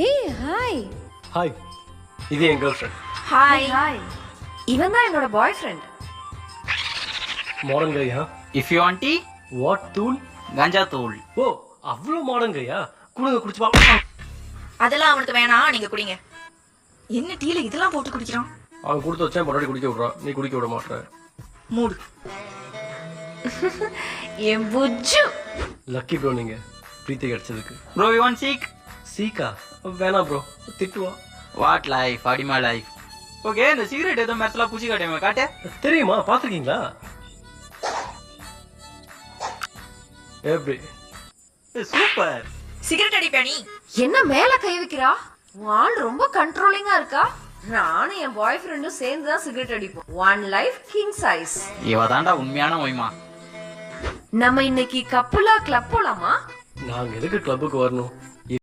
ஏய் hi. Hi, இது என் girl friend. Hi hi. இவன் தான் என்னோட பாய் ஃப்ரெண்ட். மாடர்ன் கையா? If you want tea, what தூள்? கஞ்சா தூள். ஓ, அவ்வளோ மாடர்ன் கையா? குடுங்க, குடிச்சு பா. அதெல்லாம் அவனுக்கு வேணாம், நீங்க குடிங்க. என்ன டீல இதெல்லாம் போட்டு குடிக்கிறான்? அவன் கொடுத்து வச்சேன், பொண்டாட்டி குடிக்க விட்றான், நீ குடிக்க விட மாட்டேற. மூடு. என் புஜ்ஜு. லக்கி ப்ரோ நீங்க பிரீத்தி கிடைச்சதுக்கு. Bro you want cig? சீக்கா? வேணாம் ப்ரோ, திட்டுவா. வாட் லைஃப், அடிமா லைஃப். ஓகே, இந்த சிகரெட் ஏதோ மெர்சலா பூச்சி காட்டுமே, காட்டு. தெரியுமா, பார்த்துருக்கீங்களா? எப்படி? சூப்பர். சிகரெட் அடிப்பியா நீ? என்ன மேல கை வைக்கிறா? உன் ஆள் ரொம்ப கண்ட்ரோலிங்கா இருக்கா. நானும் என் பாய் ஃப்ரெண்டும் சேர்ந்து தான் சிகரெட் அடிப்போம். One life king size. இவ தாண்டா உண்மையான ஒய்மா. நம்ம இன்னைக்கு கப்புலா கிளப் போலாமா? நாங்க எதுக்கு கிளப்புக்கு வரணும்?